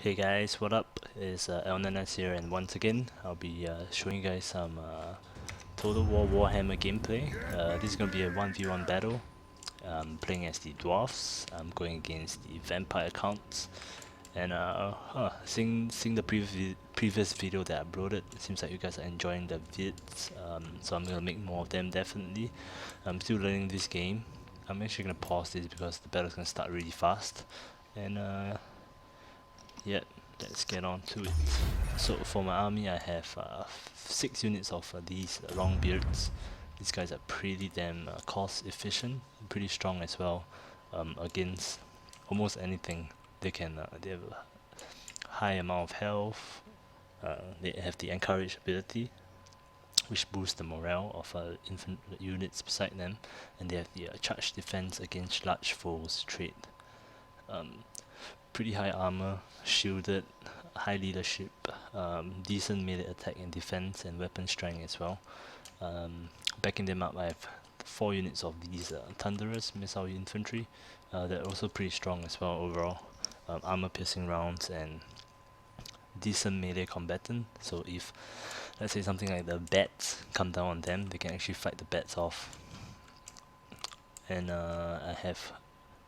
Hey guys, what up? It's LNS here, and once again I'll be showing you guys some Total War Warhammer gameplay. This is going to be a 1v1 battle. I'm playing as the dwarfs. I'm going against the vampire counts. And seeing the previous video that I uploaded, it seems like you guys are enjoying the vids. So I'm going to make more of them definitely. I'm still learning this game. I'm actually going to pause this because the battle's going to start really fast. And yeah, let's get on to it. So for my army, I have 6 units of these Looooongbeards. These guys are pretty damn cost efficient, pretty strong as well. Against almost anything, they have a high amount of health. They have the encourage ability, which boosts the morale of infant units beside them, and they have the charge defense against large foes trait. Pretty high armor, shielded, high leadership, decent melee attack and defense, and weapon strength as well. Backing them up, I have 4 units of these Thunderous missile infantry. They're also pretty strong as well overall. Armor piercing rounds and decent melee combatant. So if, let's say, something like the bats come down on them, they can actually fight the bats off. And I have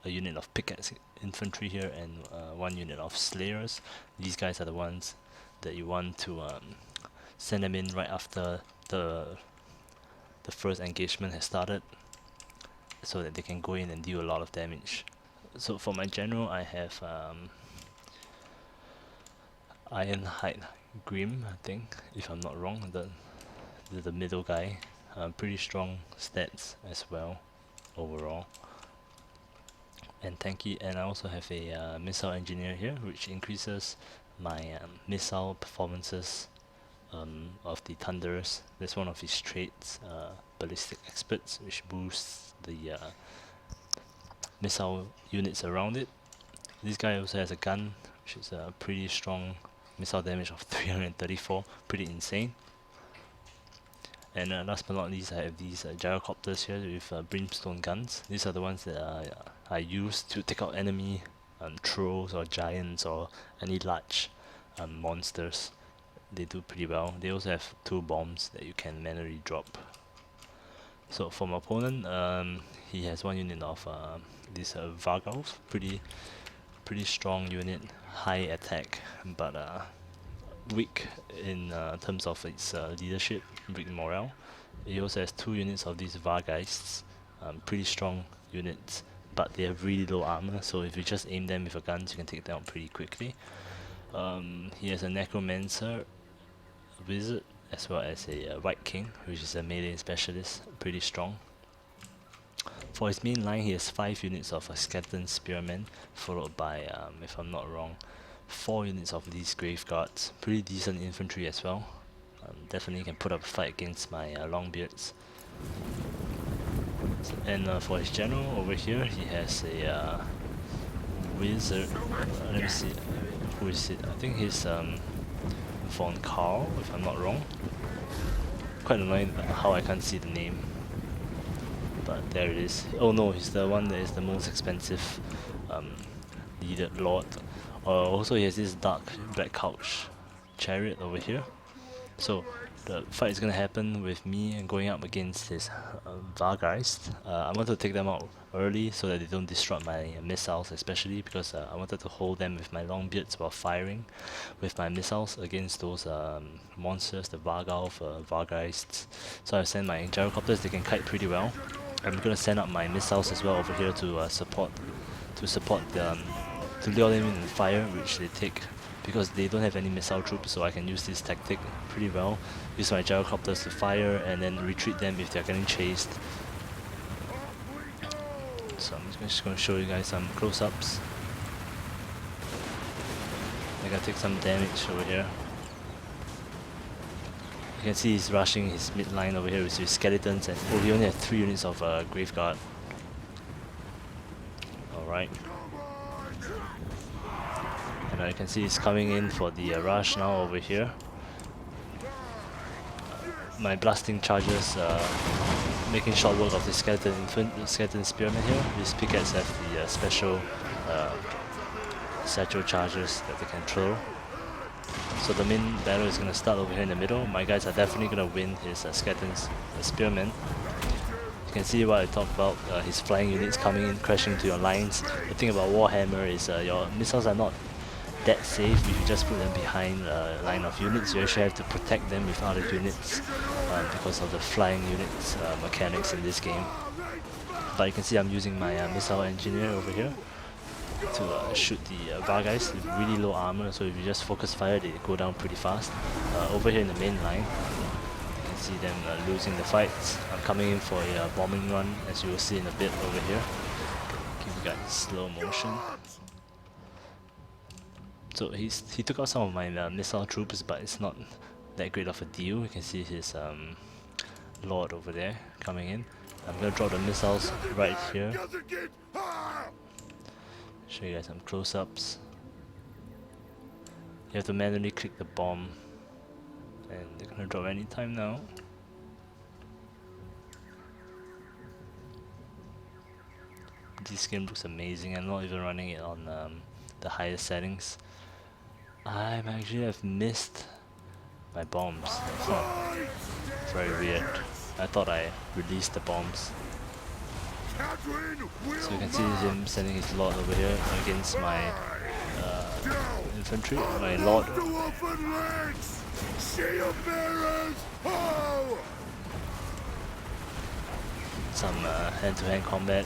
a unit of pickaxe infantry here and 1 unit of slayers. These guys are the ones that you want to send them in right after the first engagement has started, so that they can go in and deal a lot of damage. So for my general, I have Ironhide Grim, I think, if I'm not wrong, the middle guy. Pretty strong stats as well overall, and tanky. And I also have a missile engineer here, which increases my missile performances of the Thunderous. That's one of his traits, ballistic experts, which boosts the missile units around it. This guy also has a gun, which is a pretty strong missile damage of 334, pretty insane. And last but not least, I have these gyrocopters here with brimstone guns. These are the ones that I use to take out enemy trolls or giants or any large monsters. They do pretty well. They also have 2 bombs that you can manually drop. So for my opponent, he has 1 unit of this Vargals, pretty strong unit, high attack, but weak in terms of its leadership, weak morale. He also has 2 units of these Vargeists, pretty strong units, but they have really low armor, so if you just aim them with a gun, you can take them out pretty quickly. He has a Necromancer Wizard, as well as a White King, which is a melee specialist, pretty strong. For his main line, he has 5 units of a Skeleton Spearman, followed by, if I'm not wrong, 4 units of these Grave Guards. Pretty decent infantry as well. Definitely can put up a fight against my Looongbeards. And for his general over here, he has a wizard. Let me see, who is it? I think he's Von Karl, if I'm not wrong. Quite annoying how I can't see the name, but there it is. Oh no, he's the one that is the most expensive leader lord. Also, he has this dark black couch chariot over here. So the fight is gonna happen with me going up against his Vargeist. I wanted to take them out early so that they don't disrupt my missiles, especially because I wanted to hold them with my Looongbeards while firing with my missiles against those monsters, the Vargeists. So I've sent my gyrocopters. They can kite pretty well. I'm gonna send up my missiles as well over here to support them, to lure them in and fire, which they take because they don't have any missile troops. So I can use this tactic pretty well. Use my gyrocopters to fire and then retreat them if they're getting chased. So I'm just going to show you guys some close-ups. I gotta take some damage over here. You can see he's rushing his mid-line over here with his skeletons, and oh, he only has 3 units of Grave Guard. Alright. And you can see he's coming in for the rush now over here. My blasting charges making short work of the skeleton spearman here. These pickaxe have the special satchel charges that they can throw. So the main battle is going to start over here in the middle. My guys are definitely going to win his Skeleton's Spearman. You can see what I talked about, his flying units coming in, crashing into your lines. The thing about Warhammer is your missiles are not that safe if you just put them behind a line of units. You actually have to protect them with other units because of the flying units mechanics in this game. But you can see I'm using my missile engineer over here to shoot the Vargheists with really low armor, so if you just focus fire they go down pretty fast. Over here in the main line you can see them losing the fights. I'm coming in for a bombing run, as you will see in a bit over here. Give you guys slow motion. So he took out some of my missile troops, but it's not that great of a deal. You can see his lord over there coming in. I'm gonna drop the missiles right here. Show you guys some close-ups. You have to manually click the bomb, and they're gonna drop any time now. This game looks amazing. I'm not even running it on the highest settings. I actually have missed my bombs. Huh. Very weird. I thought I released the bombs. So you can see him sending his lord over here against my infantry, my lord. Some hand-to-hand combat.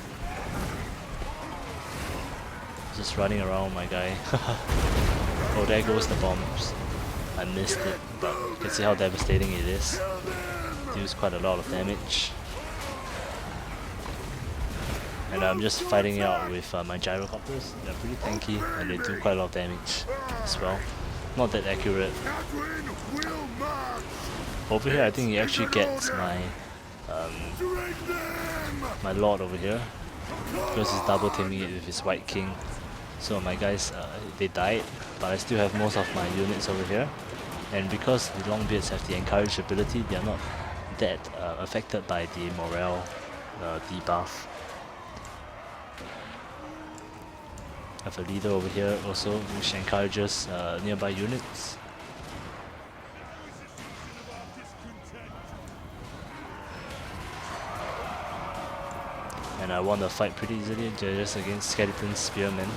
Just running around my guy. Oh, there goes the bombs. I missed it, but you can see how devastating it is. Deals quite a lot of damage. And I'm just fighting it out with my gyrocopters. They're pretty tanky and they do quite a lot of damage as well. Not that accurate. Over here I think he actually gets my my lord over here, because he's double teaming it with his white king. So my guys, they died, but I still have most of my units over here. And because the Looooongbeards have the encourage ability, they are not that affected by the morale debuff. I have a leader over here also, which encourages nearby units. And I won the fight pretty easily, just against Skeleton Spearmen.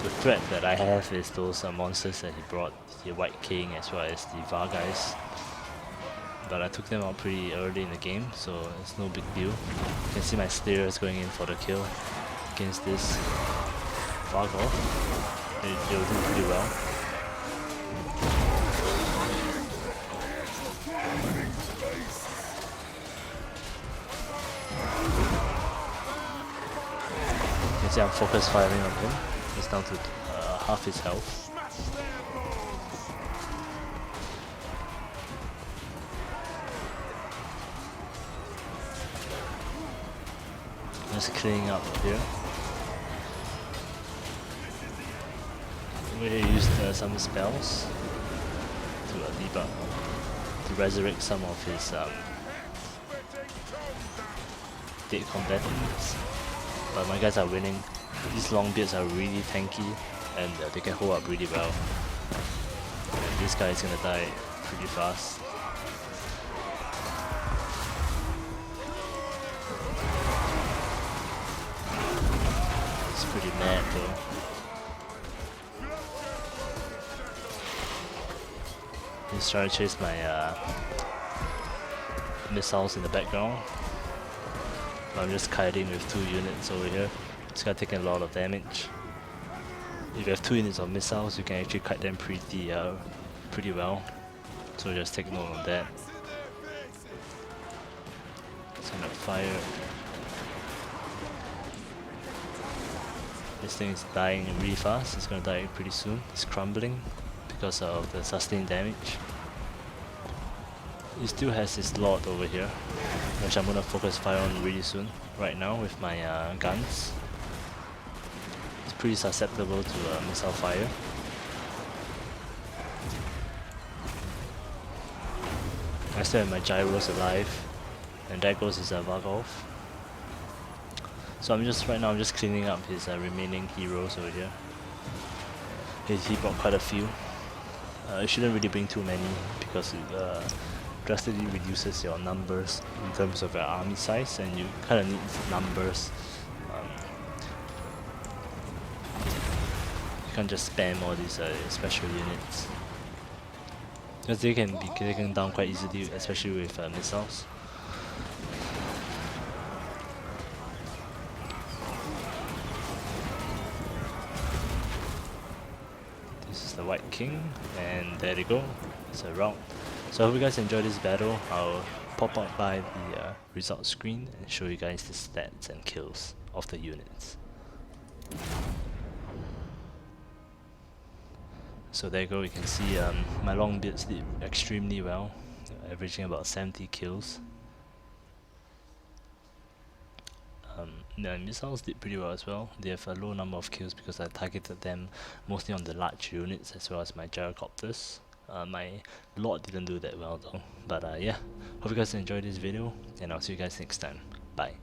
The threat that I have is those monsters that he brought, the White King as well as the Vargheists. But I took them out pretty early in the game, so it's no big deal. You can see my Slayers going in for the kill against this Varghol. They will do pretty well. You can see I'm focus firing on him. He's down to half his health. Just cleaning up here. We used some spells to debug, to resurrect some of his dead combatants. But my guys are winning. These Looooongbeards are really tanky and they can hold up really well. And this guy is gonna die pretty fast. It's pretty mad though. He's trying to chase my missiles in the background. I'm just kiting with 2 units over here. It's gonna take a lot of damage. If you have 2 units of missiles, you can actually kite them pretty well. So just take note of that. It's gonna fire. This thing is dying really fast. It's gonna die pretty soon. It's crumbling because of the sustained damage. He still has his lord over here, which I'm gonna focus fire on really soon. Right now with my guns. It's pretty susceptible to missile fire. I still have my gyros alive, and there goes his Varghol. So right now I'm just cleaning up his remaining heroes over here. he brought quite a few. You shouldn't really bring too many because it drastically reduces your numbers in terms of your army size, and you kind of need numbers. You can't just spam all these special units because they can be taken down quite easily, especially with missiles. This is the White King, and there they go. It's a round. So I hope you guys enjoyed this battle. I'll pop up by the result screen and show you guys the stats and kills of the units. So there you go, you can see my Looooongbeards did extremely well, averaging about 70 kills. The missiles did pretty well as well. They have a low number of kills because I targeted them mostly on the large units as well as my gyrocopters. My Lord didn't do that well though. But yeah, hope you guys enjoyed this video, and I'll see you guys next time. Bye.